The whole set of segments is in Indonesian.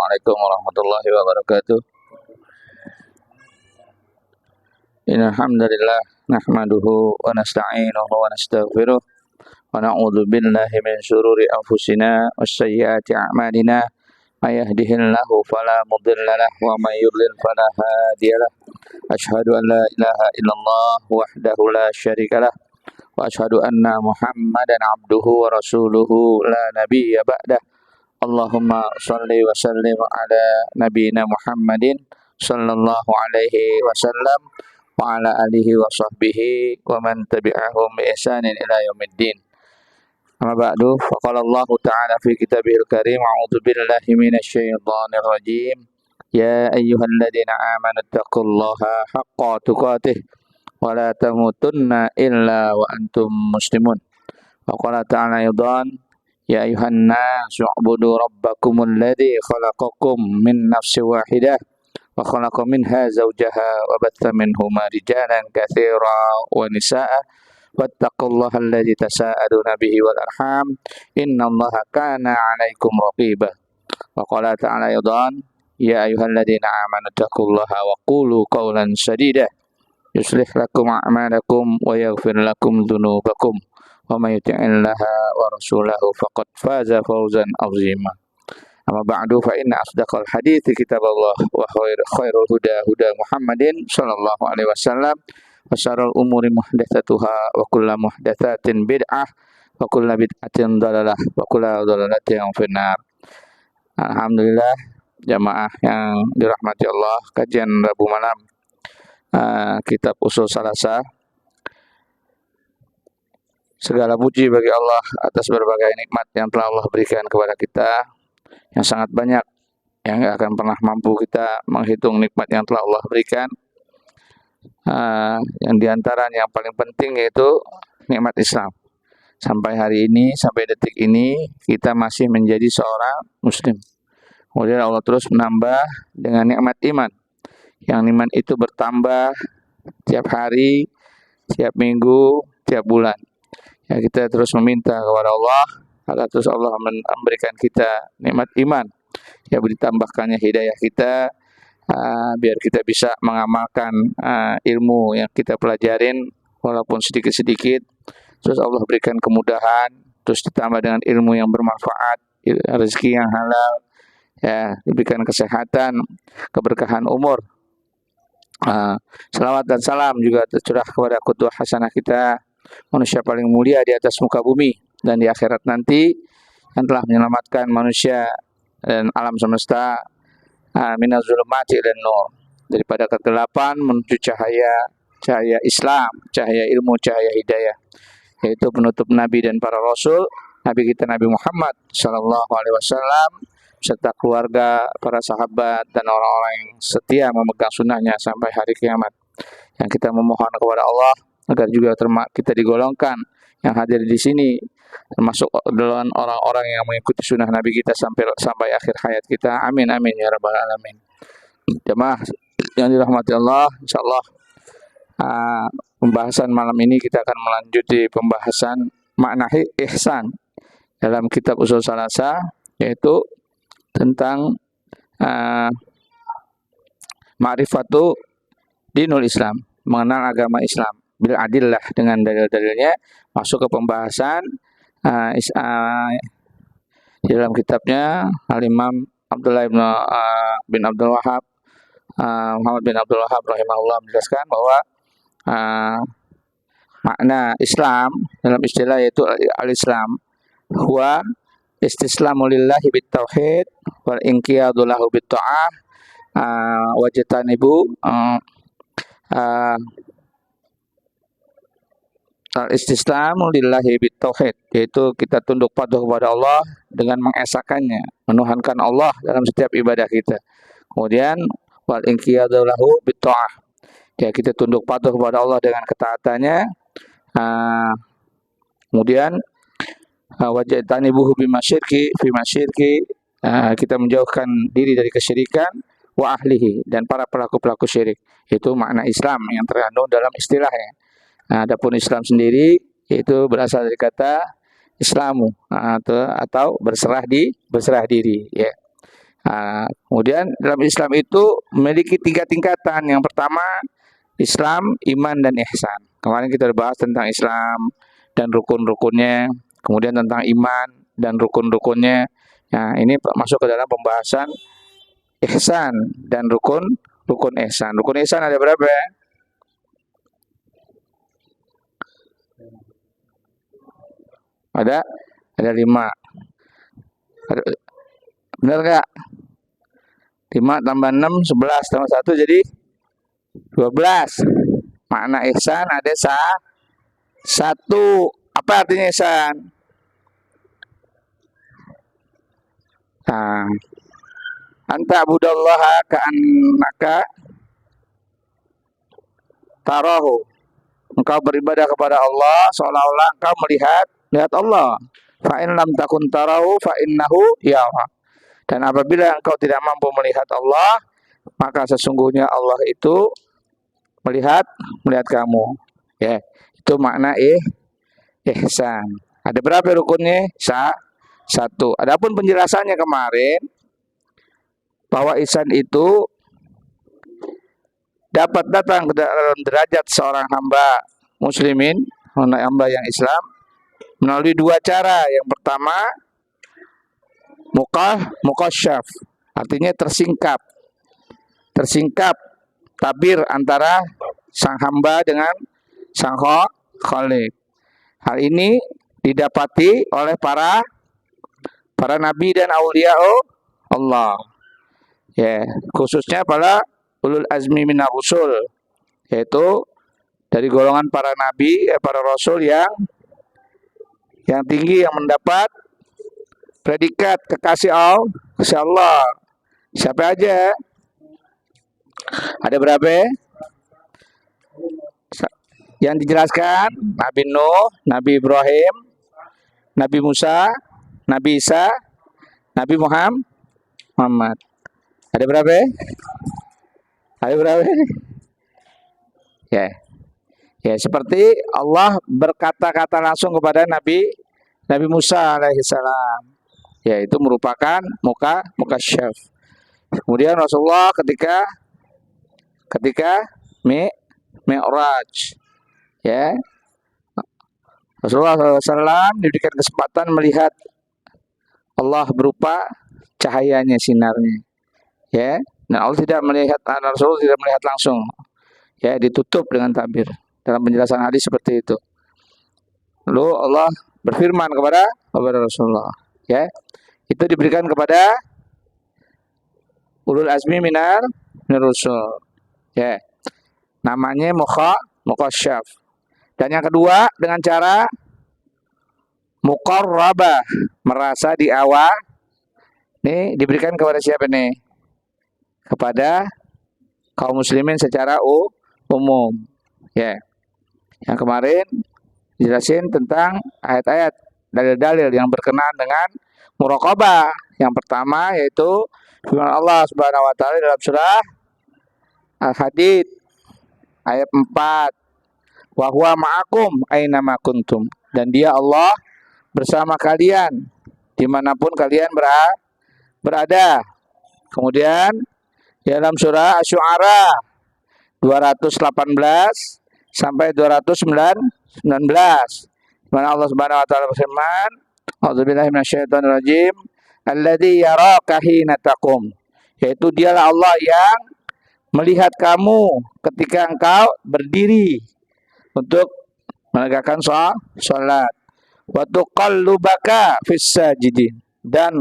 Assalamualaikum warahmatullahi wabarakatuh. Innal hamdalillah nahmaduhu wa nasta'inuhu wa nastaghfiruh wa na'udzu billahi min shururi anfusina wasayyiati a'malina. May yahdihillahu fala mudilla lahu wa may yudlil fala hadiyalah. Asyhadu an la ilaha illallah wahdahu la syarika lah wa asyhadu anna Muhammadan abduhu wa rasuluhu la nabiyya ba'dah. Allahumma salli wa sallim ala nabiyyina Muhammadin sallallahu alaihi wasallam wa ala alihi wa sahbihi wa man tabi'ahum bi ihsanin ila yaumiddin. Amma ba'du, faqala Allah ta'ala fi kitabihil karim, a'udzu billahi minasy syaithanir rajim. Ya ayyuhalladzina amanu taqullaha haqqa tuqatih wa la tamutunna illa wa antum muslimun. Wa qala ta'ala aidan, ya ayuhan nas u'budu rabbakumul ladzi khalaqakum min nafsin wahidah wa khalaqa minha zawjaha wa batha minhuma rijalan katsiran wa nisaa'a wattaqullaha alladzi tasaaluna bihi wal arham innallaha kana 'alaikum raqiba. Wa qala ta'ala aidan, ya ayyuhalladzina amanu taqullaha wa qulu qawlan sadida yuslih lakum a'malakum wa yaghfir lakum dzunubakum wa may yuti'illaha wa rasulahu faqad faza fawzan 'azima. Amma ba'du, fa inna asdaqal hadithi kitabullah wa khairul huda huda Muhammadin sallallahu alaihi wasallam wa syarrul umuri muhdatsatuha wa kullu muhdatsatin bid'ah wa kullu bid'atin dhalalah wa kullu dhalalatin finnar. Alhamdulillah jamaah yang dirahmati Allah, kajian Rabu malam kitab Ushul Salasah. Segala puji bagi Allah atas berbagai nikmat yang telah Allah berikan kepada kita, yang sangat banyak, yang gak akan pernah mampu kita menghitung nikmat yang telah Allah berikan. Yang diantaranya yang paling penting yaitu nikmat Islam. Sampai hari ini, sampai detik ini, kita masih menjadi seorang Muslim. Kemudian Allah terus menambah dengan nikmat iman. Yang iman itu bertambah tiap hari, tiap minggu, tiap bulan. Ya, kita terus meminta kepada Allah agar terus Allah memberikan kita nikmat iman, ya, ditambahkannya hidayah kita, biar kita bisa mengamalkan ilmu yang kita pelajarin walaupun sedikit-sedikit. Terus Allah berikan kemudahan, terus ditambah dengan ilmu yang bermanfaat, rezeki yang halal, ya, diberikan kesehatan, keberkahan umur. Salawat dan salam juga tercurah kepada qudwah hasanah kita, manusia paling mulia di atas muka bumi dan di akhirat nanti, yang telah menyelamatkan manusia dan alam semesta minaz zulumati ilan nur, daripada kegelapan menuju cahaya Islam, cahaya ilmu, cahaya hidayah, yaitu penutup nabi dan para rasul, nabi kita Nabi Muhammad sallallahu alaihi wasallam serta keluarga, para sahabat dan orang-orang yang setia memegang sunnahnya sampai hari kiamat. Yang kita memohon kepada Allah agar juga kita digolongkan yang hadir di sini termasuk dalam orang-orang yang mengikuti sunnah Nabi kita sampai akhir hayat kita. Amin amin ya rabbal alamin. Jemaah yang dirahmati Allah, insyaallah pembahasan malam ini kita akan melanjuti pembahasan makna ihsan dalam kitab Ushul Salasah, yaitu tentang ma'rifatu dinul Islam, mengenal agama Islam bil adillah, dengan dalil-dalilnya. Masuk ke pembahasan di dalam kitabnya Al-Imam Abdullah bin Abdul Wahab, Muhammad bin Abdul Wahab rahimahullah menjelaskan bahwa makna Islam dalam istilah yaitu al-Islam huwa istislamu lillahi bit tauhid wal inqiyadu lahu bit ta'ah wajtanibu al-istislamu lillahi bit tauhid, yaitu kita tunduk patuh kepada Allah dengan mengesakannya, menuhankan Allah dalam setiap ibadah kita. Kemudian wal inqiyadu lahu bit ta'ah, ya, kita tunduk patuh kepada Allah dengan ketaatannya. Kemudian wajtanibuhu bimasyirki fi masyirki, kita menjauhkan diri dari kesyirikan, wa ahlihi, dan para pelaku-pelaku syirik. Itu makna Islam yang terkandung dalam istilahnya. Adapun Islam sendiri yaitu berasal dari kata Islamu, atau berserah diri, ya. Nah, kemudian dalam Islam itu memiliki 3 tingkatan. Yang pertama Islam, iman, dan ihsan. Kemarin kita bahas tentang Islam dan rukun-rukunnya, kemudian tentang iman dan rukun-rukunnya. Nah, ini masuk ke dalam pembahasan ihsan dan rukun ihsan. Rukun ihsan ada berapa ya? Ada 5. Benar nggak? 5 tambah 6, 11 tambah 1 jadi 12. Makna ihsan ada 1. Apa artinya ihsan? Nah, anta budallaha ka'annaka tarahu. Engkau beribadah kepada Allah seolah-olah engkau melihat Allah. Fa in lam takun tarahu fa innahu yara. Dan apabila engkau tidak mampu melihat Allah, maka sesungguhnya Allah itu melihat kamu. Ya, itu makna ihsan. Ada berapa rukunnya? 1. Adapun penjelasannya kemarin bahwa ihsan itu dapat datang ke dalam derajat seorang hamba muslimin, hamba yang Islam melalui 2 cara. Yang pertama muqasyaf, artinya tersingkap tabir antara sang hamba dengan sang khalik. Hal ini didapati oleh para nabi dan aulia Allah, ya, khususnya para ulul azmi minar rusul, yaitu dari golongan para nabi, para rasul yang tinggi, yang mendapat predikat kekasih Allah. Siapa aja? Ada berapa? Yang dijelaskan Nabi Nuh, Nabi Ibrahim, Nabi Musa, Nabi Isa, Nabi Muhammad. Ada berapa? Ya, seperti Allah berkata-kata langsung kepada Nabi Musa alaihissalam. Ya, itu merupakan mukasyaf. Kemudian Rasulullah ketika Mi'raj, ya, Rasulullah SAW diberikan kesempatan melihat Allah berupa cahayanya, sinarnya, ya. Nah, Rasulullah tidak melihat langsung, ya, ditutup dengan tabir. Dalam penjelasan hadis seperti itu. Lalu Allah berfirman kepada Rasulullah, ya, itu diberikan kepada ulul azmi minar rusul, ya, namanya muqasyaf. Dan yang kedua dengan cara muqarrabah, merasa di awal. Ini diberikan kepada siapa nih? Kepada kaum muslimin secara umum, ya. Yang kemarin jelasin tentang ayat-ayat, dalil-dalil yang berkenaan dengan muraqabah. Yang pertama yaitu firman Allah Subhanahu wa taala dalam surah Al-Hadid ayat 4. Wa huwa ma'akum aina ma kuntum. Dan dia Allah bersama kalian dimanapun kalian berada. Kemudian dalam surah Asy-Syu'ara 218 sampai 219, mana Allah Subhanahu wa taala berfirman, A'udzubillahi minasyaitonir rajim, alladzi yaraka hina taqum, yaitu dialah Allah yang melihat kamu ketika engkau berdiri untuk menegakkan salat, wa tuqallubaka fis sajidin, dan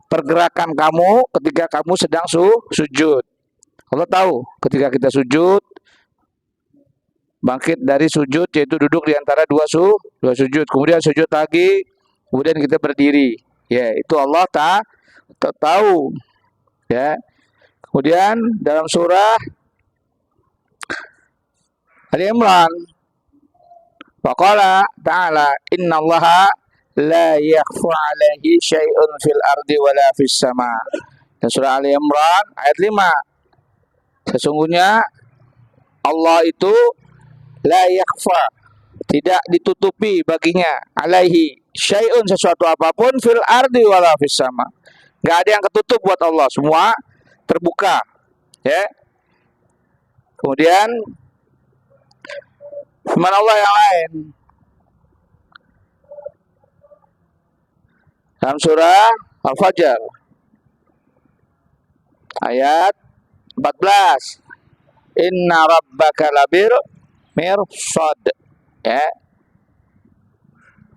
pergerakan kamu ketika kamu sedang sujud. Allah tahu ketika kita sujud, bangkit dari sujud, yaitu duduk di antara dua sujud, kemudian sujud lagi, kemudian kita berdiri. Ya, itu Allah tahu. Ya. Kemudian dalam surah Ali Imran, waqala ta'ala innallaha la yakhfa 'alaihi syai'un fil ardi wala fis sama. Dan surah Ali Imran ayat 5. Sesungguhnya Allah itu la yakhfa, tidak ditutupi baginya, alaihi syai'un, sesuatu apapun, fil ardi wala fis sama, Nggak ada yang ketutup buat Allah, semua terbuka. Ya. Kemudian firman Allah yang lain dalam surah Al-Fajr ayat 14. Inna rabbaka labir mirsad. Ya.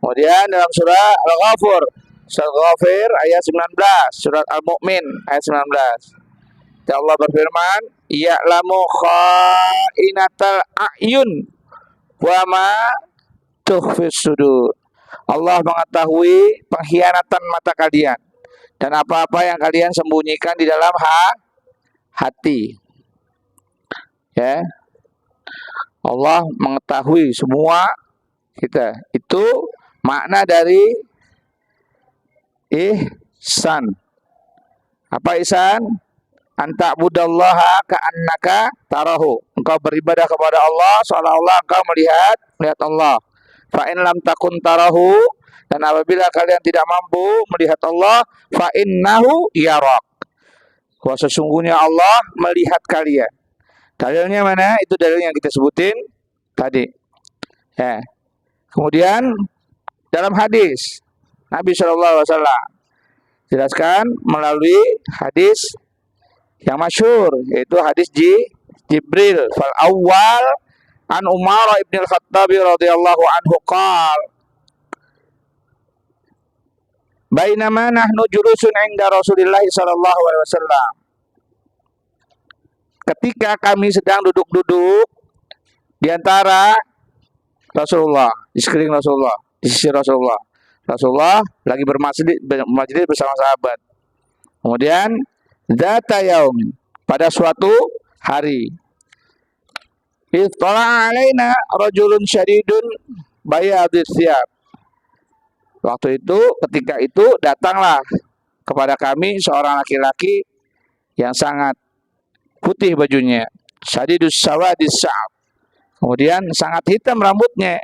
Kemudian dalam surah Al-Ghafir, surah Al-Ghafir ayat 19, surat Al-Mu'min ayat 19. Ya Allah berfirman, ya'lamu kha'inatal a'yun wa ma tukhfis sudur. Allah mengetahui pengkhianatan mata kalian dan apa-apa yang kalian sembunyikan di dalam hati. Ya. Allah mengetahui semua kita. Itu makna dari ihsan. Apa ihsan? Anta budallaha ka'annaka tarahu. Engkau beribadah kepada Allah seolah-olah engkau melihat Allah. Fa in lam takun tarahu, dan apabila kalian tidak mampu melihat Allah, fa innahu yarak. Bahwa sesungguhnya Allah melihat kalian. Dalilnya mana? Itu dalil yang kita sebutin tadi. Ya. Kemudian dalam hadis Nabi SAW jelaskan melalui hadis yang masyhur, yaitu hadis Jibril fal awal an Umar ibn al-Khattab radhiyallahu anhu qala bainama nahnu julusun 'inda Rasulillah sallallahu alaihi wasallam, ketika kami sedang duduk-duduk di antara Rasulullah, di sekeliling Rasulullah, di sisi Rasulullah. Rasulullah lagi bermajlis bersama sahabat. Kemudian dzata yaumin, pada suatu hari, ittala alaina rajulun syadidun bayadis thiyab. Waktu itu, ketika itu datanglah kepada kami seorang laki-laki yang sangat putih bajunya, syadidus sawadis sya'ab. Kemudian sangat hitam rambutnya.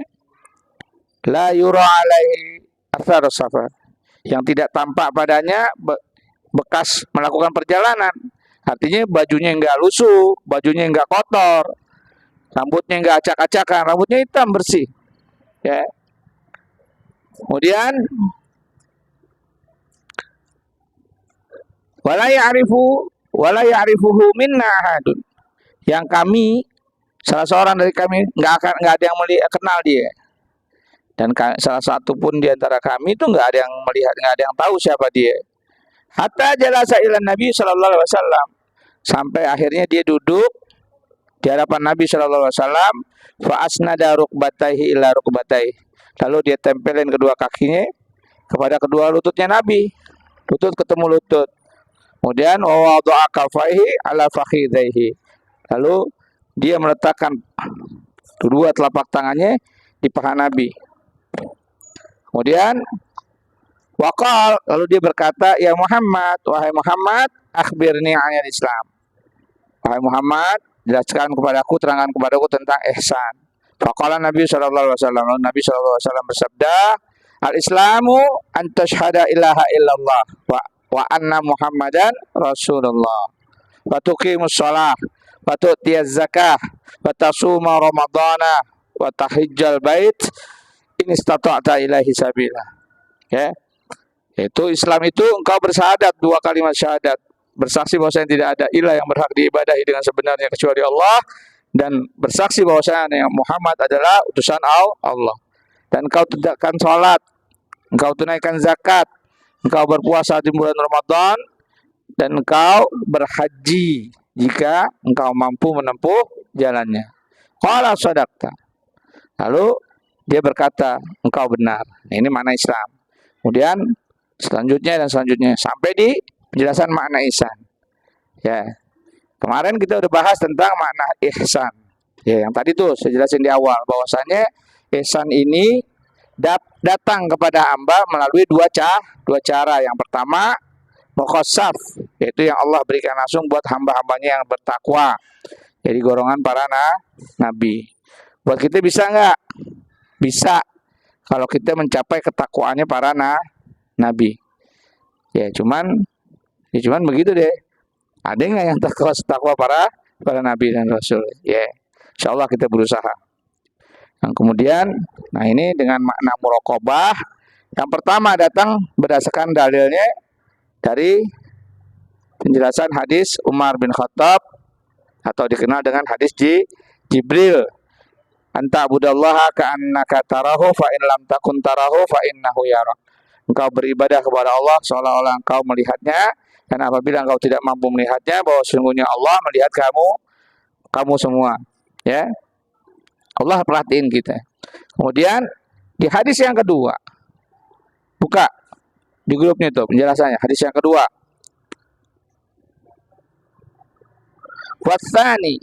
La yura alaihi athar safar, yang tidak tampak padanya bekas melakukan perjalanan. Artinya bajunya enggak lusuh, bajunya enggak kotor, rambutnya enggak acak-acakan, rambutnya hitam bersih. Ya. Kemudian wala ya'rifuhu minna ahadun, yang kami, salah seorang dari kami enggak ada yang kenal dia. Dan salah satu pun di antara kami itu enggak ada yang melihat, enggak ada yang tahu siapa dia. Hatta jalasa ila Nabi sallallahu alaihi wasallam, sampai akhirnya dia duduk di hadapan Nabi sallallahu alaihi wasallam, fa asnada rukbataihi ila rukbataihi, lalu dia tempelin kedua kakinya kepada kedua lututnya Nabi, lutut ketemu lutut. Kemudian wa wada'a kafaihi ala fakhidaihi, lalu dia meletakkan kedua telapak tangannya di paha Nabi. Kemudian waqal, lalu dia berkata, ya Muhammad, wahai Muhammad, akhbirni 'anil Islam. Wahai Muhammad, jelaskan kepadaku, terangkan kepadaku tentang ihsan. Faqala Nabi sallallahu alaihi wasallam, Nabi sallallahu alaihi wasallam bersabda, al-Islamu an tashhada ilaha illallah wa anna Muhammadan Rasulullah, wa tuqimus shalah, wa tu'tiyaz zakah, wa tasuma ramadhana, wa tahijjal bait in istata'ta ilaihi sabila. Ya. Itu Islam itu engkau bersyahadat, dua kalimat syahadat, bersaksi bahwasanya tidak ada ilah yang berhak diibadahi dengan sebenarnya kecuali Allah, dan bersaksi bahwasanya Muhammad adalah utusan Allah. Dan engkau tegakkan salat, engkau tunaikan zakat, engkau berpuasa di bulan Ramadan, dan engkau berhaji jika engkau mampu menempuh jalannya. Qala shadaqta. Lalu dia berkata, engkau benar. Nah, ini makna Islam. Kemudian selanjutnya sampai di penjelasan makna ihsan. Ya. Kemarin kita udah bahas tentang makna ihsan. Ya, yang tadi tuh saya jelasin di awal bahwasanya ihsan ini datang kepada hamba melalui dua cara. Yang pertama, mukhassaf, yaitu yang Allah berikan langsung buat hamba-hambanya yang bertakwa. Jadi golongan para nabi. Buat kita bisa enggak? Bisa, kalau kita mencapai ketakwaannya para nabi. Ya, cuman Ya, cuman begitu deh. Ada nggak yang takwa para nabi dan rasul? Ya, insya Allah kita berusaha. Yang kemudian, nah ini dengan makna muraqabah. Yang pertama datang berdasarkan dalilnya dari penjelasan hadis Umar bin Khattab atau dikenal dengan hadis Jibril. Anta abudallaha ka'annaka tarahu fa in lam takun tarahu fa innahu yarak. Engkau beribadah kepada Allah seolah-olah engkau melihatnya, dan apabila engkau tidak mampu melihatnya, bahwa sesungguhnya Allah melihat kamu semua. Ya, Allah perhatiin kita. Kemudian di hadis yang kedua, buka di grupnya itu penjelasannya. Hadis yang kedua, wasani,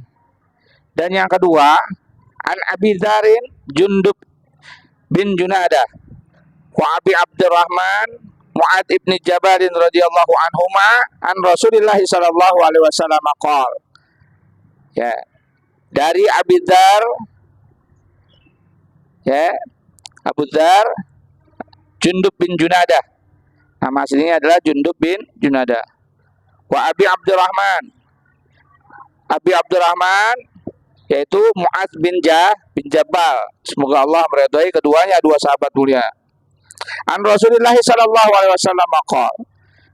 dan yang kedua, an Abi Dzarin Jundub bin Junadah wa Abi Abdurrahman Mu'ad ibn Jabal radhiyallahu anhuma an Rasulillah sallallahu alaihi wasallam qol. Ya, dari Abi Dzar, ya, Abu Dzar Jundub bin Junadah. Nama aslinya adalah Jundub bin Junadah. Wa Abi Abdurrahman, Abi Abdurrahman yaitu Mu'adz bin Jabal. Semoga Allah meridhai keduanya, dua sahabat mulia. An Rasulillah sallallahu alaihi wasallam qol.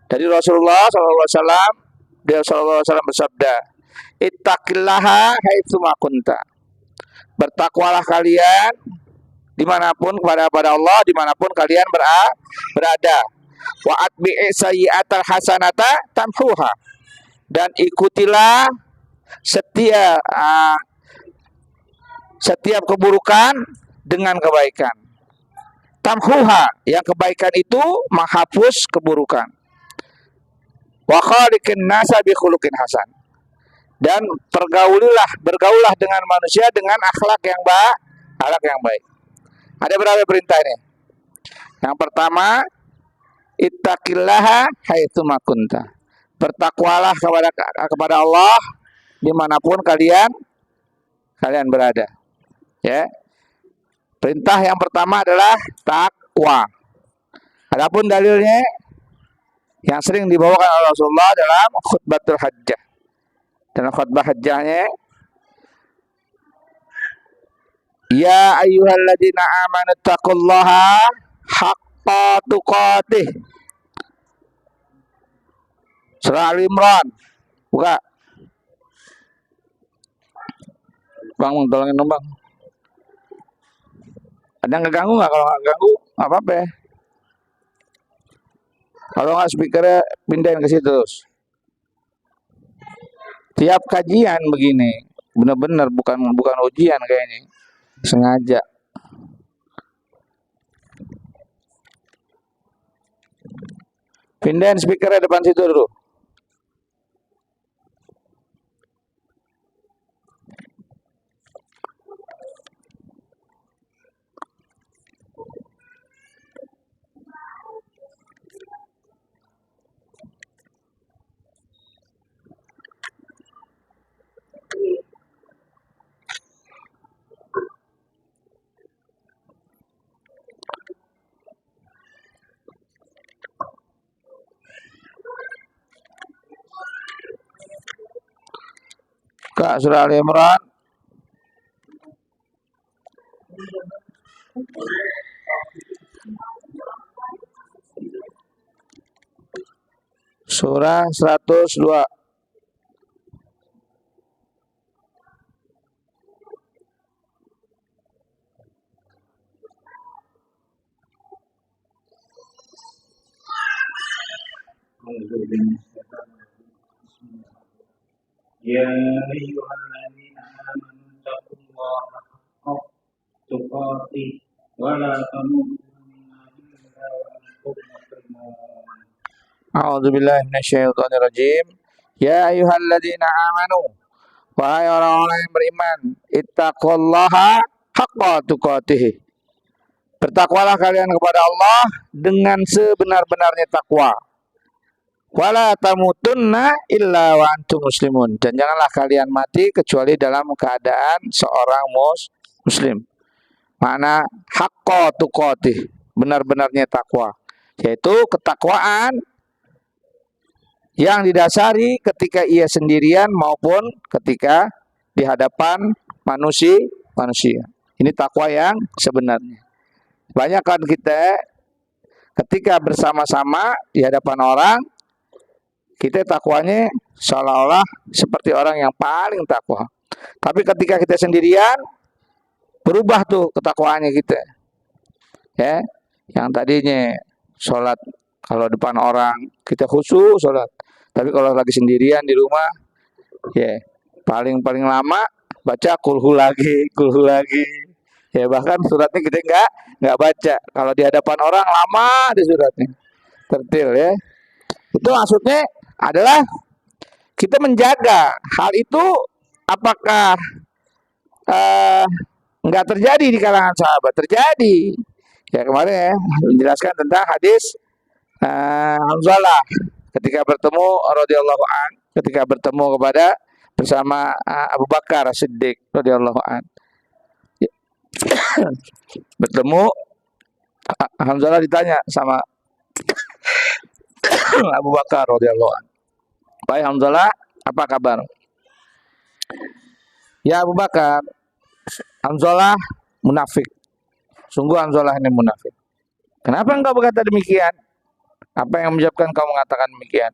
Dari Rasulullah sallallahu alaihi wasallam, dia sallallahu alaihi wasallam bersabda, ittaqillaha haitsu ma kunta. Bertakwalah kalian dimanapun kepada Allah, dimanapun kalian berada. Wa atbi'i sayyi'atal hasanata tamhuha. Dan ikutilah setiap keburukan dengan kebaikan. Tamhuha, yang kebaikan itu menghapus keburukan. Wa khaliqin nasa bi khuluqin hasan. Dan bergaulah dengan manusia dengan akhlak yang baik. Ada berapa perintah ini? Yang pertama, ittaqillaha haitsu ma kunta. Bertakwalah kepada Allah dimanapun kalian berada. Ya. Perintah yang pertama adalah takwa. Adapun dalilnya yang sering dibawakan oleh Rasulullah dalam khutbatul hajjah. Dalam khutbah hajjahnya, ya ayyuhalladzina amanu taqullaha haqqa tuqatih. Surah Al-Imran. Buka. Bang, tolongin dong, Bang. Ada yang ngeganggu nggak? Kalau nggak ganggu, nggak apa-apa ya. Kalau nggak speakernya pindahin ke situ. Tiap kajian begini, benar-benar bukan ujian kayaknya, sengaja. Pindahin speakernya depan situ dulu. Kak, surah Al-Imran. Surah 102. Ya ayyuhalladzina amanu taqullaha haqqa tuqatih wa la tamutunna illa wa antum muslimun. A'udzu billahi minasyaitonir rajim. Ya ayyuhalladzina amanu, wahai orang-orang yang beriman, ittaqullaha haqqa tuqatih. Bertakwalah kalian kepada Allah dengan sebenar-benarnya takwa. Wala tamutunna illa wa antum muslimun. Dan janganlah kalian mati kecuali dalam keadaan seorang muslim. Mana haqqa tuqatih, benar-benarnya takwa, yaitu ketakwaan yang didasari ketika ia sendirian maupun ketika di hadapan manusia. Ini takwa yang sebenarnya. Banyak kan kita ketika bersama-sama di hadapan orang, kita takwanya seolah-olah seperti orang yang paling takwa. Tapi ketika kita sendirian, berubah tuh ketakwaannya kita. Ya, yang tadinya sholat kalau depan orang kita khusyuk sholat, tapi kalau lagi sendirian di rumah, ya paling lama baca kulhu lagi, ya bahkan suratnya kita nggak baca. Kalau di hadapan orang lama di suratnya, tertil ya. Itu maksudnya adalah kita menjaga hal itu apakah nggak terjadi di kalangan sahabat? Terjadi. Ya kemarin ya menjelaskan tentang hadis Hamzalah ketika bertemu radhiyallahu an, ketika bertemu kepada bersama Abu Bakar Siddiq radhiyallahu an. Bertemu Hamzalah ditanya sama Abu Bakar radhiyallahu an. Baik Hamzalah, apa kabar? Ya Abu Bakar, Hamzalah munafik. Sungguh Hamzalah ini munafik. Kenapa engkau berkata demikian? Apa yang menyebabkan kau mengatakan demikian?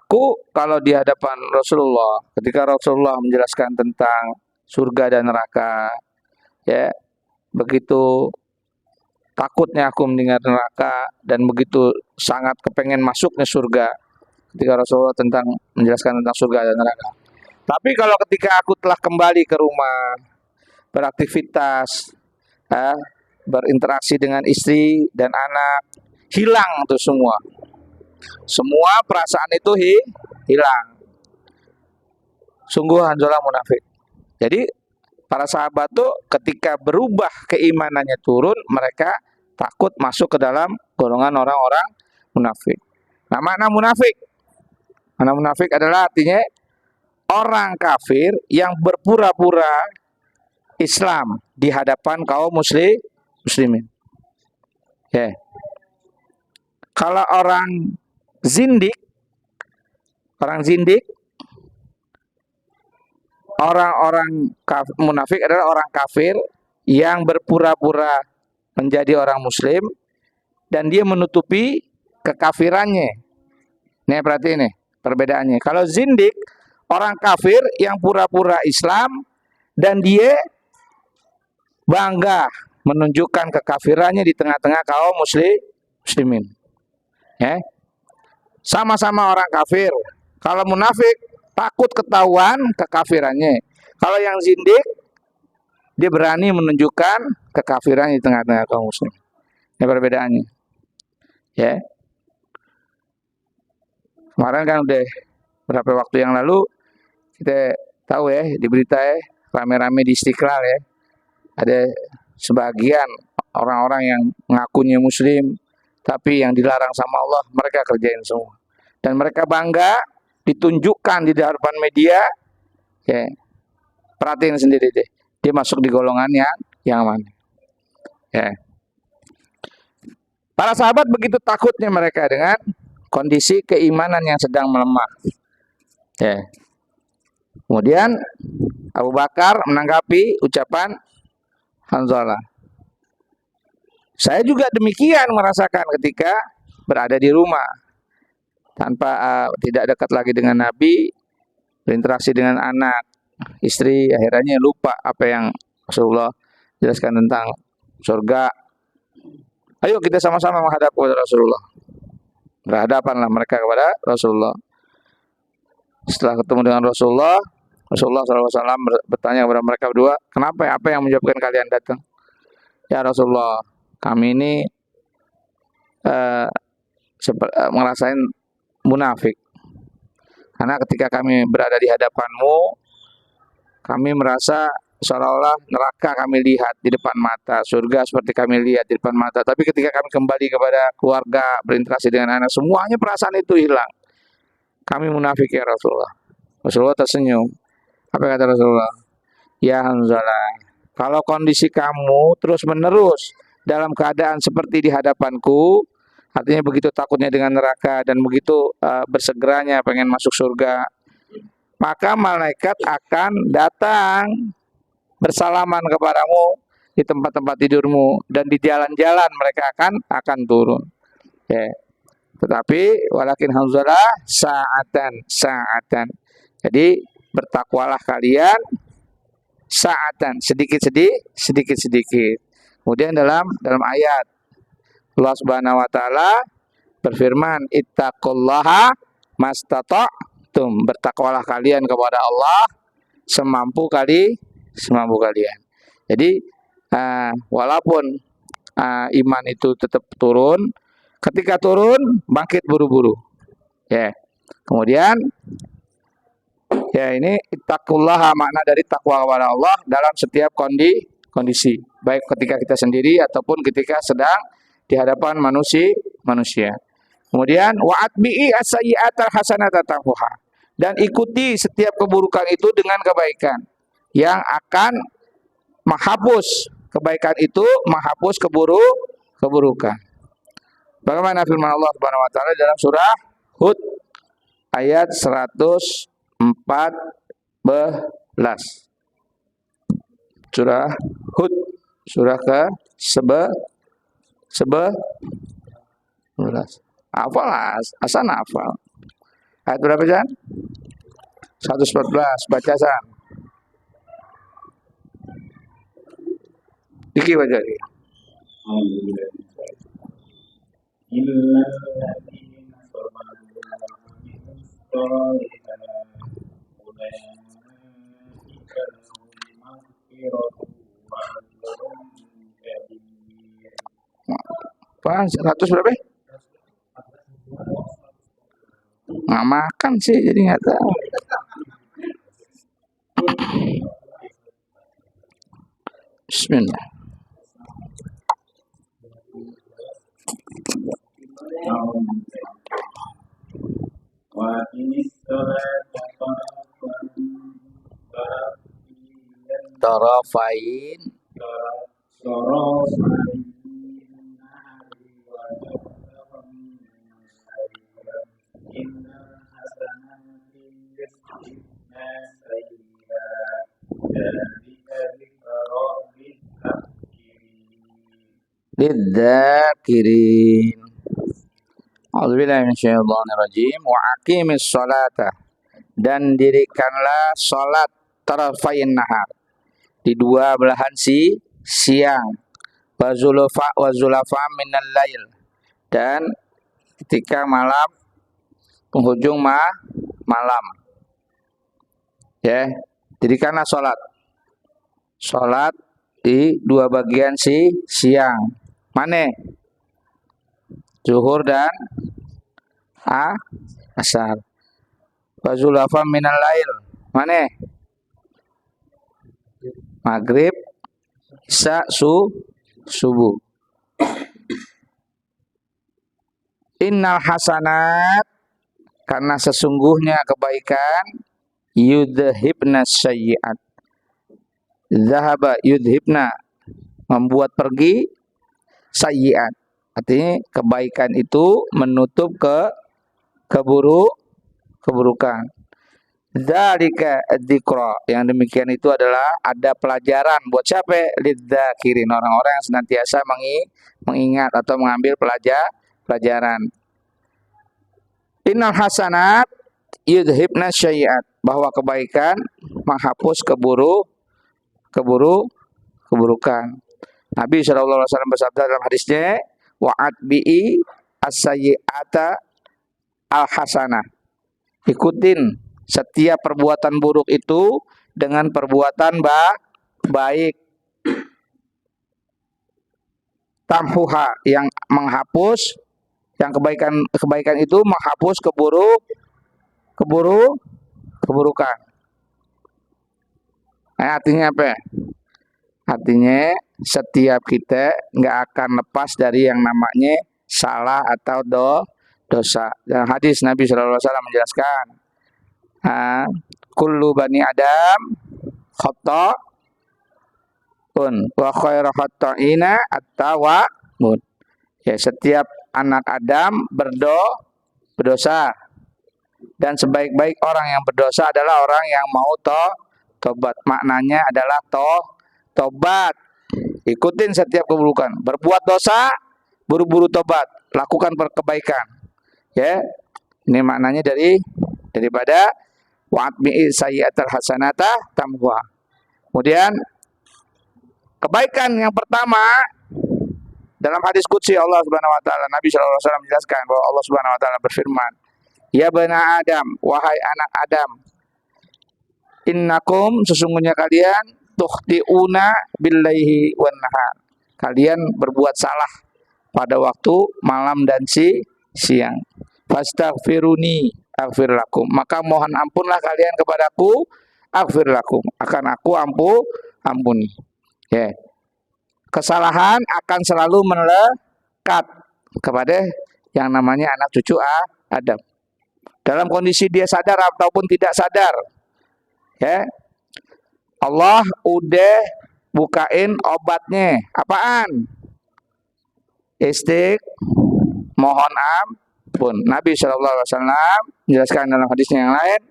Aku kalau di hadapan Rasulullah, ketika Rasulullah menjelaskan tentang surga dan neraka, ya begitu takutnya aku mendengar neraka dan begitu sangat kepengen masuknya surga ketika Rasulullah tentang menjelaskan tentang surga dan neraka. Tapi kalau ketika aku telah kembali ke rumah, beraktivitas, berinteraksi dengan istri dan anak, hilang tuh semua. Semua perasaan itu hilang. Sungguh Hanzalah munafik. Jadi para sahabat tuh ketika berubah keimanannya turun, mereka takut masuk ke dalam golongan orang-orang munafik. Nah, makna munafik adalah artinya orang kafir yang berpura-pura Islam di hadapan kaum muslimin. Ya. Kalau orang zindik, orang-orang munafik adalah orang kafir yang berpura-pura menjadi orang muslim dan dia menutupi kekafirannya. Nih berarti ini perbedaannya. Kalau zindik, orang kafir yang pura-pura Islam dan dia bangga menunjukkan kekafirannya di tengah-tengah kaum muslimin. Ya. Sama-sama orang kafir. Kalau munafik takut ketahuan kekafirannya. Kalau yang zindik dia berani menunjukkan kekafiran di tengah-tengah kaum muslim. Ini perbedaannya. Ya. Kemarin kan udah berapa waktu yang lalu kita tahu ya di berita ya rame-rame di Istiqlal ya. Ada sebagian orang-orang yang ngakunya muslim tapi yang dilarang sama Allah mereka kerjain semua. Dan mereka bangga ditunjukkan di hadapan media. Ya. Perhatiin sendiri deh. Dia masuk di golongan yang mana. Ya. Para sahabat begitu takutnya mereka dengan kondisi keimanan yang sedang melemah. Ya. Kemudian Abu Bakar menanggapi ucapan Hanzalah. Saya juga demikian merasakan ketika berada di rumah. Tanpa tidak dekat lagi dengan Nabi, berinteraksi dengan anak, istri, akhirnya lupa apa yang Rasulullah jelaskan tentang surga. Ayo kita sama-sama menghadap kepada Rasulullah. Berhadapanlah mereka kepada Rasulullah. Setelah ketemu dengan Rasulullah SAW bertanya kepada mereka berdua, kenapa? Apa yang menyebabkan kalian datang? Ya Rasulullah, kami ini ngerasain munafik. Karena ketika kami berada di hadapanmu, kami merasa seolah-olah neraka kami lihat di depan mata, surga seperti kami lihat di depan mata. Tapi ketika kami kembali kepada keluarga, berinteraksi dengan anak, semuanya perasaan itu hilang. Kami munafik ya Rasulullah. Rasulullah tersenyum. Apa kata Rasulullah? Ya Hanzalah, kalau kondisi kamu terus-menerus dalam keadaan seperti di hadapanku, Artinya begitu takutnya dengan neraka dan begitu bersegeranya pengen masuk surga, maka malaikat akan datang bersalaman kepadamu di tempat-tempat tidurmu dan di jalan-jalan mereka akan turun. Ya. Tetapi walakin Hamzalah saatan. Jadi bertakwalah kalian saatan, sedikit. Kemudian dalam ayat Allah Subhanahu wa taala berfirman, ittaqullaha mastata'tum, bertakwalah kalian kepada Allah semampu kalian. Jadi walaupun iman itu tetap turun, ketika turun bangkit buru-buru. Ya. Kemudian ya ini ittaqullaha, makna dari takwa kepada Allah dalam setiap kondisi, baik ketika kita sendiri ataupun ketika sedang di hadapan manusia. Kemudian wa'atbi'i as-sayyi'atal hasanata tamhuha, dan ikuti setiap keburukan itu dengan kebaikan yang akan menghapus kebaikan itu, menghapus keburukan. Bagaimana firman Allah Subhanahu wa taala dalam surah Hud ayat 114. Surah Hud, surah ke-11. Hafal, Hasan hafal. Ayat berapa, Jan? 114, baca San. Diki baca dia. Apaan? 100 berapa? Nggak makan sih, jadi nggak tahu. Bismillah. Tarafain lidzakirin. A'udzubillahi minasyaitonirrajim. Wa aqimis sholata, dan dirikanlah salat tarafain nahar, di dua belahan siang, wa zulafa minal lail, dan ketika malam, penghujung malam. Ya, dirikanlah salat di dua bagian siang. Mana? Zuhur dan asar. Wa zulafa minal lail. Mana? Maghrib, isya, subuh. Innal hasanat, karena sesungguhnya kebaikan, yudhibna sayyi'at. Zahaba yudhibna, membuat pergi, sayyi'at, artinya kebaikan itu menutup keburukan. Dzalika dzikra, yang demikian itu adalah ada pelajaran buat siapa? Lidzakirin, orang-orang yang senantiasa mengingat atau mengambil pelajaran. Innal hasanat yudhibna sayyi'at, bahwa kebaikan menghapus keburukan. Nabi SAW bersabda dalam hadisnya, wa'atbi'i as-sayyi'ata al-hasanah, ikutin setiap perbuatan buruk itu dengan perbuatan baik. Tamhuha, yang menghapus, yang kebaikan itu menghapus keburukan. Artinya apa? Artinya setiap kita nggak akan lepas dari yang namanya salah atau dosa. Dalam hadis Nabi SAW menjelaskan, kullu bani Adam khata'un wa khairu khata'ina at-tawwabun. Ya, setiap anak Adam berdosa. Dan sebaik-baik orang yang berdosa adalah orang yang mau tobat. Maknanya adalah tobat. Ikutin setiap keburukan. Berbuat dosa, buru-buru tobat. Lakukan kebaikan. Ya, ini maknanya daripada wa'atbi'i sayyi'atal hasanata tamhuha. Kemudian kebaikan yang pertama dalam hadis qudsi Allah Subhanahu wa taala, Nabi sallallahu alaihi wasallam menjelaskan bahwa Allah Subhanahu wa taala berfirman, "Ya bani Adam, wahai anak Adam, innakum sesungguhnya kalian tukhti'una billaihi wan nahar." Kalian berbuat salah pada waktu malam dan siang. Fastaghfiruni aghfir lakum. Maka mohon ampunlah kalian kepadaku, aghfir lakum. Akan aku ampuni. Ya. Kesalahan akan selalu melekat kepada yang namanya anak cucu Adam. Dalam kondisi dia sadar ataupun tidak sadar. Ya. Allah udah bukain obatnya. Apaan? Mohon ampun. Nabi sallallahu alaihi wasallam menjelaskan dalam hadisnya yang lain,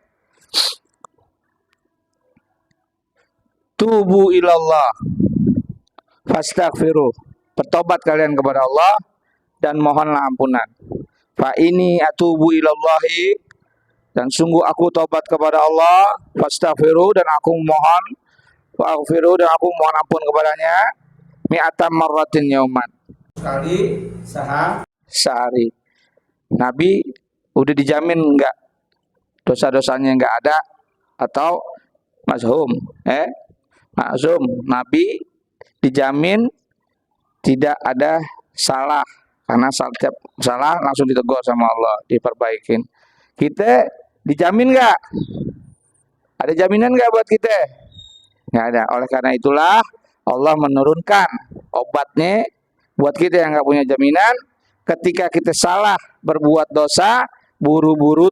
tubu ilallah fastaghfiruh. Bertobat kalian kepada Allah dan mohonlah ampunan. Fa ini atubu ilallahi, dan sungguh aku tobat kepada Allah, fastaghfiruh, dan aku mohon, fa'aghfiruh, dan aku mohon ampun kepadanya, mi'atam marratin yauman. Sekali sehari. Nabi udah dijamin enggak dosa-dosanya enggak ada atau mazhum, maksum. Nabi dijamin tidak ada salah, karena setiap salah langsung ditegur sama Allah, diperbaikin. Kita dijamin enggak? Ada jaminan enggak buat kita? Enggak ada. Oleh karena itulah Allah menurunkan obatnya buat kita yang enggak punya jaminan. Ketika kita salah berbuat dosa, buru-buru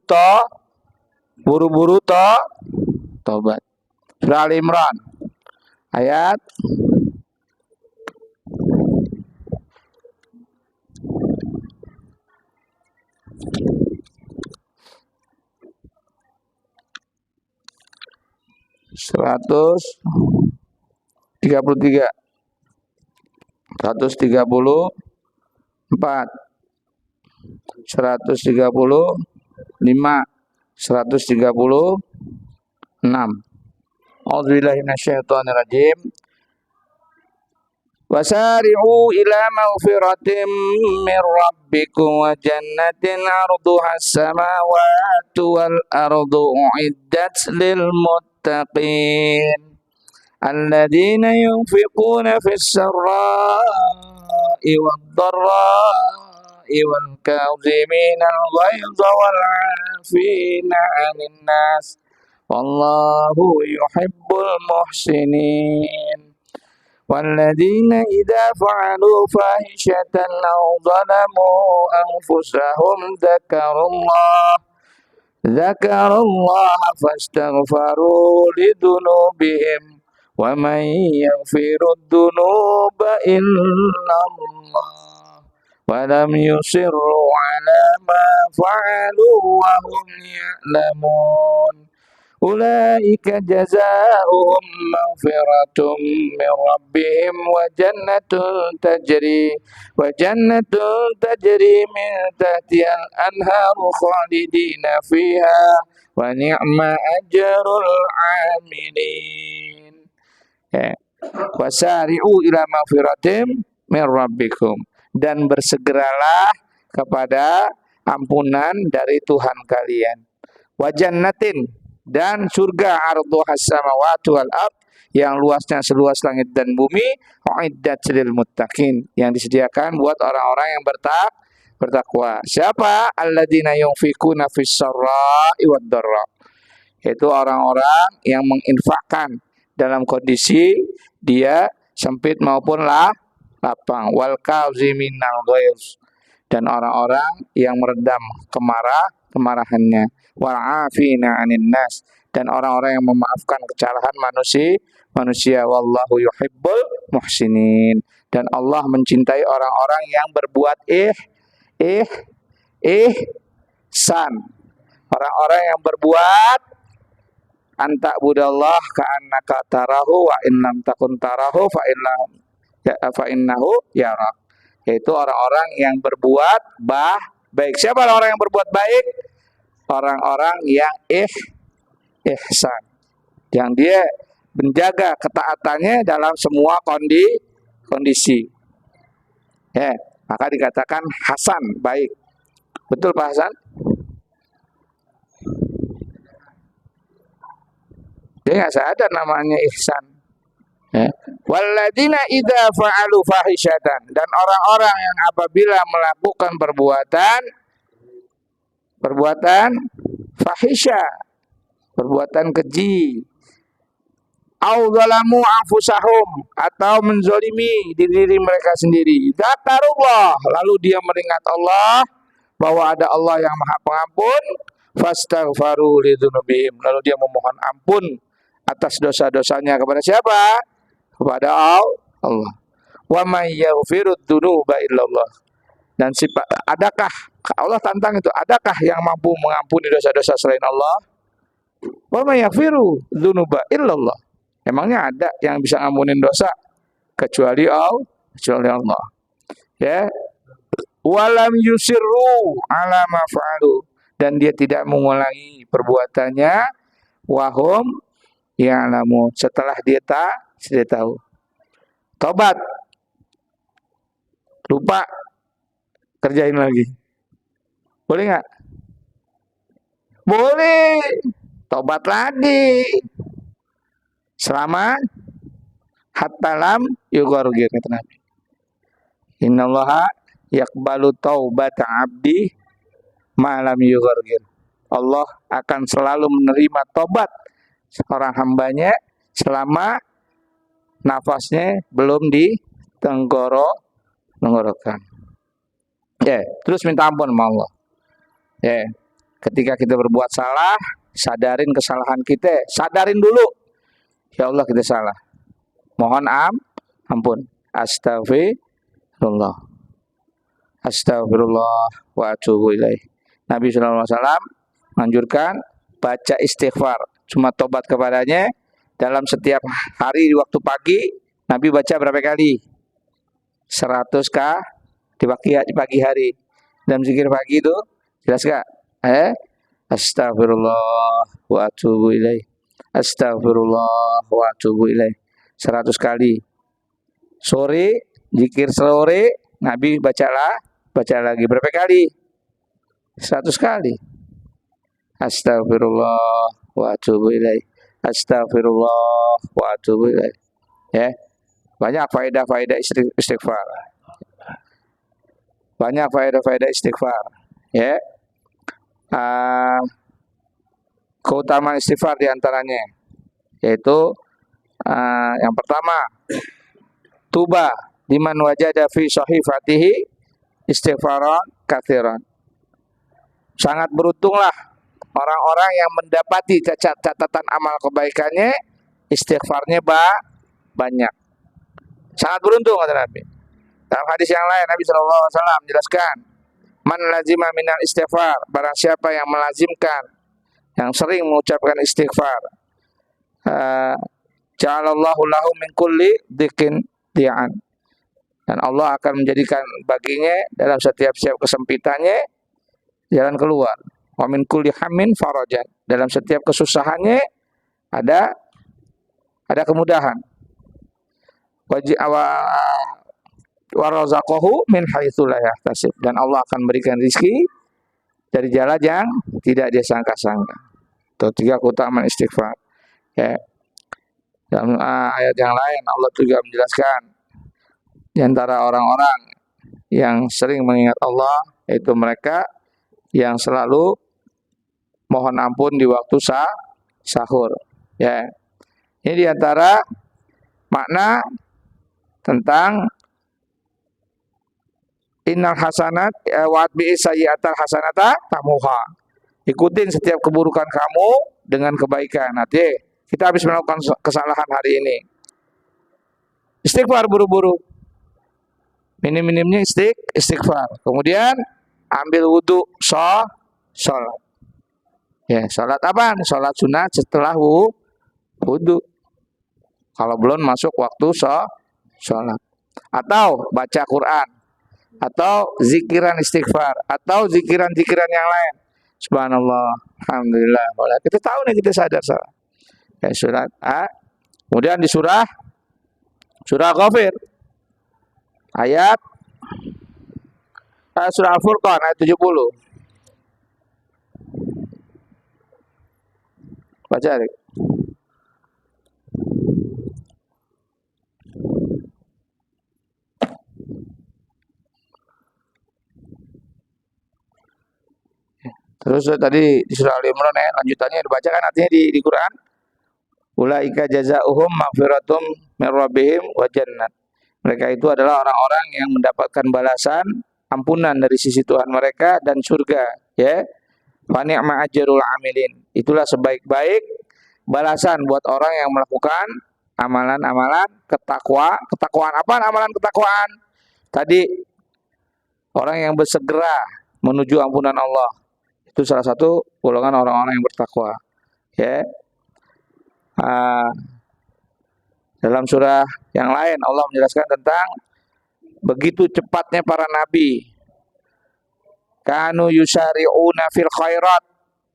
tobat. Surah Al-Imran ayat 133, 134, 135, 136. A'udzubillahi minasyaitonirrajim. Wasari'u ila maghfiratin min rabbikum wa jannatin 'arduha as-samawati wal ardu u'iddat lil muttaqin alladzina yunfiquna fis sarra'i wad dharra'i wal kadhimina al-ghaidha wal 'afina 'anil nas wallahu yuhibbul muhsinin. والذين إذا فعلوا فاحشة أو ظلموا أنفسهم ذكروا الله فاستغفروا لذنوبهم ومن يغفر الذنوب إلا الله ولم يصروا على ما فعلوا وهم يعلمون أولئك جزاؤهم مغفرة من ربهم وجنة تجري من تحتها الأنهار خالدين فيها ونعم أجر العاملين. Wasari'u ila maghfiratin min rabbikum, dan bersegeralah kepada ampunan dari Tuhan kalian. Wa jannatin, dan surga ardhuhas samawati wal ard, yang luasnya seluas langit dan bumi, uiddat lil muttaqin, yang disediakan buat orang-orang yang bertakwa. Siapa? Alladzina yunfikuna fis sarra'i wad dharra, yaitu orang-orang yang menginfakkan dalam kondisi dia sempit maupun lapang. Wal kaziminal ghaiz, dan orang-orang yang meredam kemarahannya. Wal afina 'anil nas, dan orang-orang yang memaafkan kesalahan manusia. Wallahu yuhibbul muhsinin, dan Allah mencintai orang-orang yang berbuat ihsan. Orang-orang yang berbuat anta budallah ka'annaka tarahu wa in lam takun tarahu fa innahu yarak. Yaitu orang-orang yang berbuat baik. Siapa orang yang berbuat baik? Orang-orang yang ihsan. Yang dia menjaga ketaatannya dalam semua kondisi. Ya, maka dikatakan hasan, baik. Betul Pak Hasan? Dia nggak sadar namanya ihsan. Ya. Walladzina idza fa'alu fahishatan, dan orang-orang yang apabila melakukan perbuatan fahisha, perbuatan keji, au zalamu anfusahum, atau menzolimi diri mereka sendiri, dzakarullah, lalu dia mengingat Allah bahwa ada Allah yang Maha Pengampun, fastaghfaru lidzunubihim, lalu dia memohon ampun atas dosa-dosanya kepada siapa? Kepada Allah. Wa may yaghfirud dzunuba illallah. Dan adakah Allah tantang itu? Adakah yang mampu mengampuni dosa-dosa selain Allah? Wa may yaghfiru dzunuba illallah. Emangnya ada yang bisa ngampunin dosa kecuali Allah. Ya. Walam yusirru ala ma fa'alu, dan dia tidak mengulangi perbuatannya wahum ya'lamu, setelah dia tahu. Tobat, lupa, kerjain lagi. Boleh nggak? Boleh. Tobat lagi. Selama hatta lam yughargir, kata Nabi. Innallaha yaqbalu taubata abdi ma lam yughargir. Allah akan selalu menerima tobat seorang hambanya selama nafasnya belum tenggorokan. Ya, terus minta ampun sama Allah. Ya, ketika kita berbuat salah, sadarin kesalahan kita, sadarin dulu. Ya Allah, kita salah. Mohon ampun. Astagfirullah. Astagfirullah wa atubu ilaih. Nabi sallallahu alaihi wasallam menganjurkan baca istighfar, cuma tobat kepadanya dalam setiap hari di waktu pagi. Nabi baca berapa kali? 100 di pagi hari. Dan zikir pagi itu jelas gak? Astagfirullah wa atubu ilaih. Astagfirullah wa atubu ilaih. 100 kali. Sore, zikir sore, Nabi baca lagi berapa kali? 100 kali. Astagfirullah wa atubu ilaih. Astagfirullah wa atubu ilaih. Ya. Banyak faedah-faedah istighfar. Banyak faedah-faedah istighfar. Ya. Keutamaan istighfar diantaranya yaitu yang pertama, tuba liman wajada fi sahifatihi istighfaran katsiran. Sangat beruntunglah orang-orang yang mendapati catatan amal kebaikannya, istighfarnya banyak. Sangat beruntung, kata Nabi. Dalam hadis yang lain, Nabi SAW menjelaskan, man lazima minal istighfar, barang siapa yang melazimkan, yang sering mengucapkan istighfar, ja'alallahu lahu min kulli dhikin di'an, dan Allah akan menjadikan baginya dalam setiap kesempitannya jalan keluar. Wa min kulli hammin farajan, dalam setiap kesusahannya ada kemudahan. Wa razaqahu min haitsu la yahtasib, dan Allah akan berikan rezeki dari jalan yang tidak dia sangka-sangka. Itu 3 keutamaan istighfar. Ya. Dalam ayat yang lain Allah juga menjelaskan di antara orang-orang yang sering mengingat Allah yaitu mereka yang selalu mohon ampun di waktu sahur. Ya. Ini di antara makna tentang innal hasanat wa atbi'i sayyi'atal hasanata tamuha. Ikutin setiap keburukan kamu dengan kebaikan. Nanti kita habis melakukan kesalahan hari ini, istighfar buru-buru. Minim-minimnya istighfar. Kemudian ambil wudhu, sholat. Ya, sholat apa? Sholat sunat setelah wudhu. Kalau belum masuk waktu sholat. Atau baca Quran. Atau zikiran istighfar. Atau zikiran-zikiran yang lain. Subhanallah, alhamdulillah. Kita tahu nih, kita sadar salah. Ya, surat A. Kemudian di surah Ghafir ayat surah Al-Furqan ayat 70. Baca, Rik. Terus tadi di surah Al-Imran lanjutannya dibaca kan, artinya di Quran. Ulaika jazaohum maghfiratum min rabbihim wa jannat. Mereka itu adalah orang-orang yang mendapatkan balasan ampunan dari sisi Tuhan mereka dan surga, ya. Fa ni'ma ajrul amilin. Itulah sebaik-baik balasan buat orang yang melakukan amalan-amalan ketakwaan. Apa amalan ketakwaan? Tadi orang yang bersegera menuju ampunan Allah. Itu salah satu golongan orang-orang yang bertakwa, ya. Dalam surah yang lain Allah menjelaskan tentang begitu cepatnya para nabi. Kanu yusari'una fil khairat.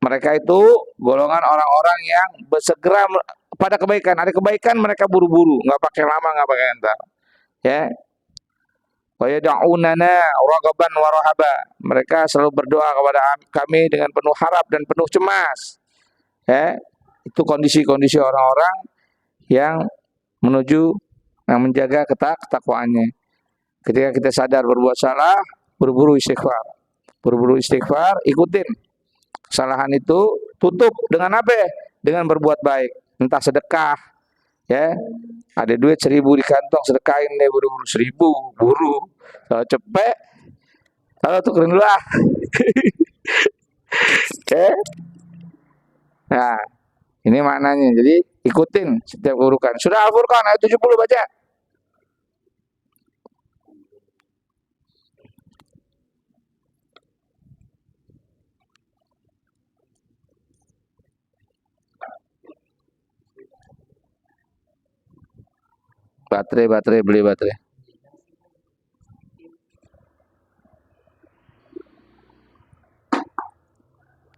Mereka itu golongan orang-orang yang bersegera pada kebaikan. Ada kebaikan mereka buru-buru, nggak pakai lama, nggak pakai entar. Ya. Wa yad'unana raghaban wa rahaba. Mereka selalu berdoa kepada kami dengan penuh harap dan penuh cemas. Ya. Itu kondisi-kondisi orang-orang yang menuju, yang menjaga ketakwaannya. Ketika kita sadar berbuat salah, buru-buru istighfar. Buru-buru istighfar, ikutin kesalahan itu, tutup dengan apa? Dengan berbuat baik. Entah sedekah, ya. Ada duit 1.000 di kantong, sedekahin deh buru-buru 1.000, buru. Kalau cepet, kalau tukerin dulu ah. Oke. Nah, ini maknanya. Jadi ikutin setiap urukan. Surah Al-Furqan ayat 70 baca. Baterai, beli baterai.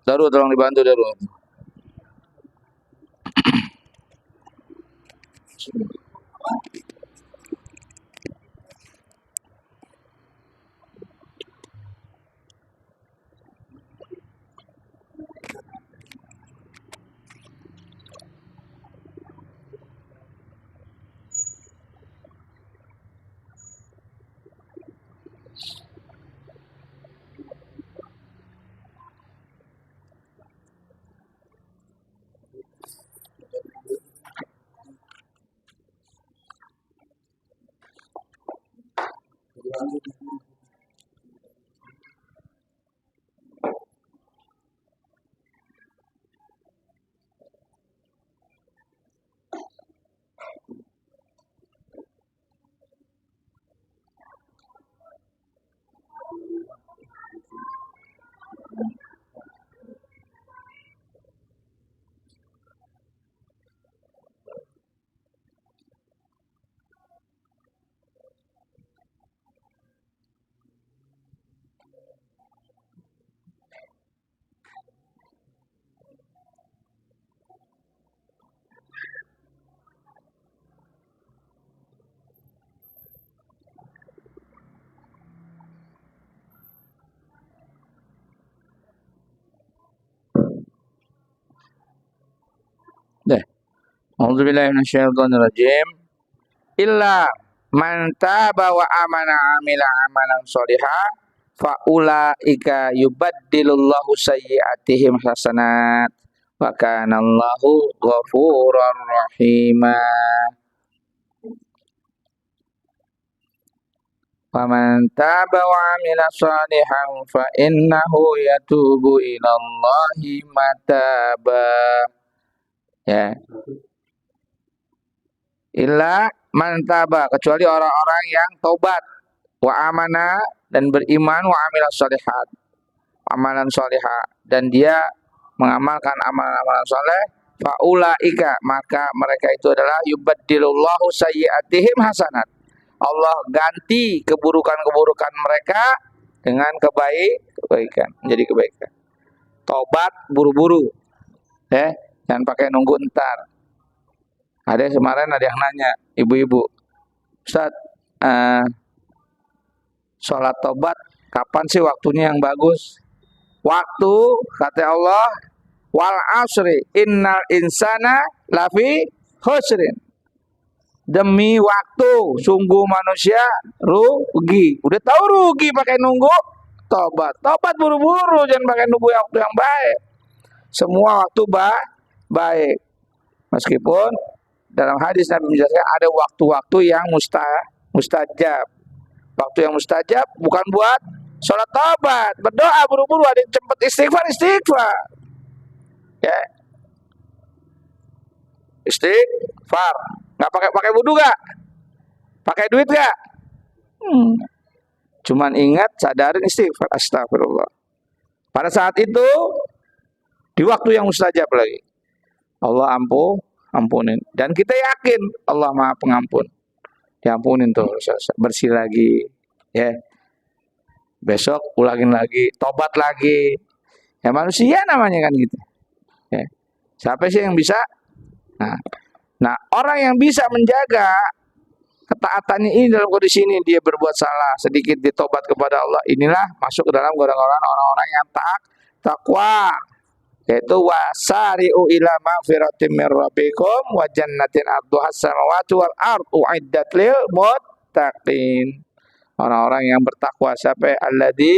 Daru, tolong dibantu Daru. Deh. A'udzubillahi minasyaitonirrajim. Illa man taba wa amana amila amalan sholihan fa ulaika yubaddilullahu sayyi'atihim hasanat wa kanallahu ghafurur rahima. Wa man taba wa amila sholihan fa innahu yatubu ilallahi mataba. Ya. Illa man taba, kecuali orang-orang yang taubat, wa amana dan beriman, wa amila sholihat amalan solihah, dan dia mengamalkan amalan-amalan soleh, faulaika, maka mereka itu adalah yubaddilullahu sayyi'atihim hasanat. Allah ganti keburukan-keburukan mereka dengan kebaikan, menjadi kebaikan. Tobat buru-buru, jangan pakai nunggu entar. Ada kemarin ada yang nanya, ibu-ibu, Ustaz, sholat tobat kapan sih waktunya yang bagus? Waktu, kata Allah, wal asri innal insana lafi khusrin. Demi waktu, sungguh manusia rugi. Udah tahu rugi pakai nunggu tobat. Tobat buru-buru, jangan pakai nunggu waktu yang baik. Semua waktu baik. Meskipun dalam hadis Nabi menjelaskan ada waktu-waktu yang mustajab. Waktu yang mustajab bukan buat sholat tobat, berdoa buru-buru, ada yang cepat istighfar. Ya. Istighfar. Nggak pakai wudu nggak? Pakai duit nggak? Cuman ingat, sadarin, istighfar, astagfirullah. Pada saat itu di waktu yang mustajab lagi, Allah ampunin. Dan kita yakin Allah Maha Pengampun. Diampunin tuh, bersih lagi, ya. Besok ulangin lagi, tobat lagi. Ya manusia namanya kan gitu. Ya. Siapa sih yang bisa? Nah, orang yang bisa menjaga ketaatannya ini dalam kondisi ini, dia berbuat salah, sedikit ditobat kepada Allah, inilah masuk ke dalam golongan orang-orang yang takwa. Yaitu wasari'u ila magfiratin min rabbikum wa jannatin arduhas samawati wal ardu uiddat lil muttaqin. Orang-orang yang bertakwa, siapa? Alladzi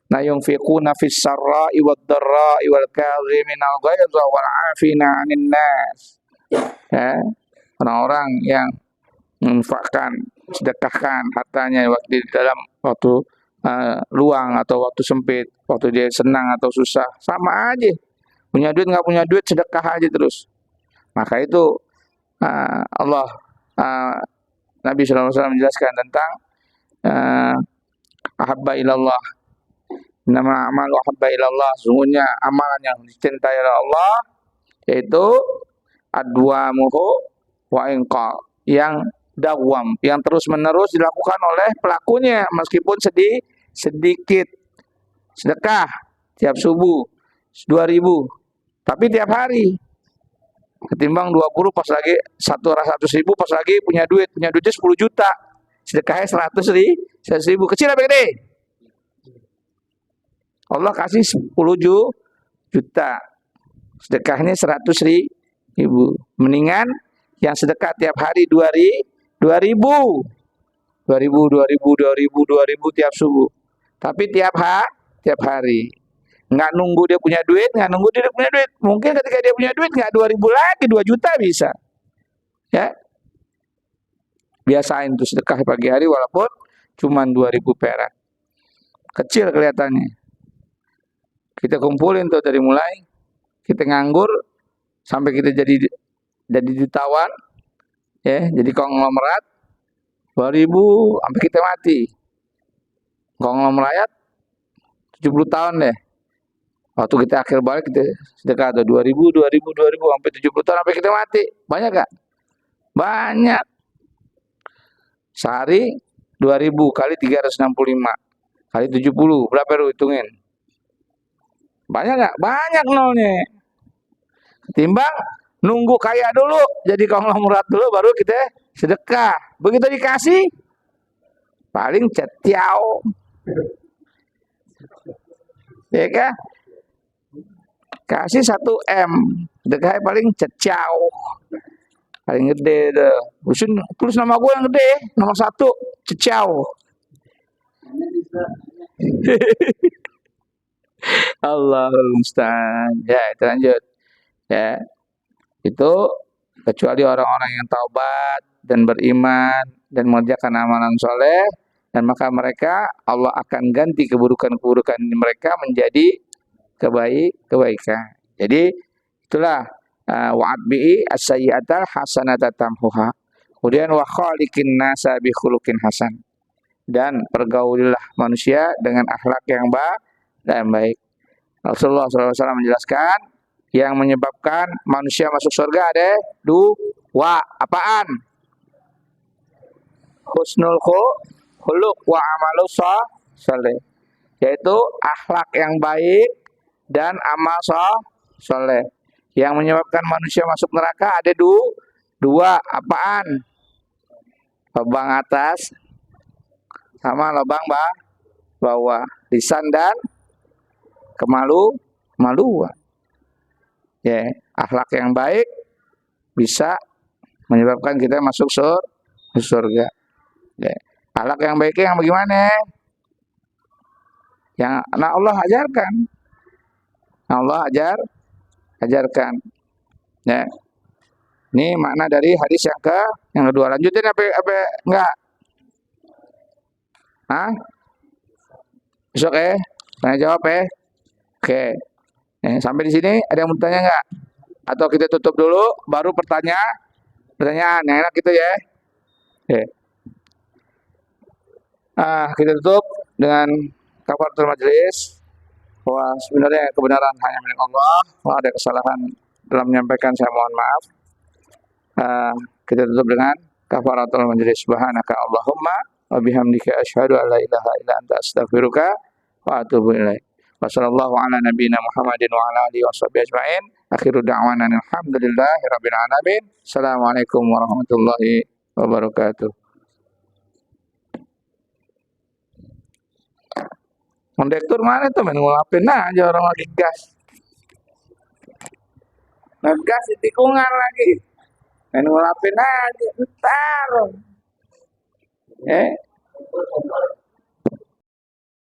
la yunfiquna fis sarra'i wad dharra'i wal kadhiminal ghaidha wal 'afina 'anil nas. Ya, orang-orang yang menginfakkan, sedekahkan hartanya waktu di dalam waktu luang atau waktu sempit, waktu dia senang atau susah, sama aja. Punya duit nggak punya duit, sedekah aja terus. Maka itu Nabi SAW menjelaskan tentang ahabba ilallah, nama amal ahabba ilallah, sungguhnya amalan yang dicintai oleh Allah yaitu adwamuhu wa inqal, yang dawam, yang terus-menerus dilakukan oleh pelakunya meskipun sedikit. Sedekah tiap subuh 2.000, tapi tiap hari. Ketimbang 20 pas lagi 100.000, pas lagi punya duitnya 10 juta. Sedekahnya 100.000, kecil apa gede? Allah kasih 10 juta. Sedekahnya 100.000. Mendingan yang sedekah tiap hari 2.000 tiap subuh. Tapi tiap hari. Nggak nunggu dia punya duit. Mungkin ketika dia punya duit nggak 2.000 lagi, 2 juta bisa. Ya. Biasain tuh sedekah pagi hari walaupun cuma 2.000 perak. Kecil kelihatannya. Kita kumpulin tuh dari mulai kita nganggur sampai kita jadi jutawan, ya, jadi konglomerat 2.000 sampai kita mati. Konglomerat 70 tahun deh. Waktu kita akhir balik kita sedekah ada 2.000 sampai 70 tahun sampai kita mati. Banyak gak? Banyak. Sehari 2.000 kali 365 kali 70, berapa lu hitungin? Banyak gak? Banyak nolnya. Ketimbang nunggu kaya dulu, jadi konglomerat dulu baru kita sedekah. Begitu dikasih paling cetiau. Ya kan? Kasih 1 M, sedekah paling cetiau. Paling gede deh. Tulis nama gue yang gede, nomor 1, ceciau. Allahul musta'an. Ya, itu lanjut. Ya. Itu kecuali orang-orang yang taubat dan beriman dan mengerjakan amalan soleh, dan maka mereka Allah akan ganti keburukan-keburukan mereka menjadi kebaikan. Jadi itulah wa'adbi'i as-sayyi'atal hasanata tamhuha. Kemudian wa khaliqin nasa bi khuluqin hasan. Dan pergaulilah manusia dengan akhlak yang dan baik. Rasulullah SAW menjelaskan yang menyebabkan manusia masuk surga ada dua. Apaan? Husnul khuluq wa amalu sholeh, yaitu akhlak yang baik dan amal soleh. Yang menyebabkan manusia masuk neraka ada dua. Apaan? Lubang atas sama lubang bawah, lisan dan kemaluan. Ya, akhlak yang baik bisa menyebabkan kita masuk surga. Ya. Akhlak yang baiknya yang bagaimana? Yang Allah ajarkan. Allah ajarkan. Ya. Ini makna dari hadis yang kedua. Lanjutin apa enggak? Hah? Besok tanya jawab Oke. Sampai di sini ada yang mau tanya enggak? Atau kita tutup dulu baru pertanyaan yang enak gitu ya. Oke. Kita tutup dengan kafaratul majelis. Bahwa sebenarnya kebenaran hanya milik Allah. Kalau ada kesalahan dalam menyampaikan saya mohon maaf. Kita tutup dengan kafaratul majelis. Subhanaka Allahumma wa bihamdika asyhadu an la ilaha illa anta astaghfiruka wa atubu ilaik. Wassallallahu ala nabiyyina Muhammadin wa ala alihi washabihi ajmain. Akhiru da'wana alhamdulillahi rabbil alamin. Assalamualaikum warahmatullahi wabarakatuh. Kondektur mana tuh main ngulapin aja orang lagi gas. Ngegas di tikungan lagi. Main ngulapin aja, bentar.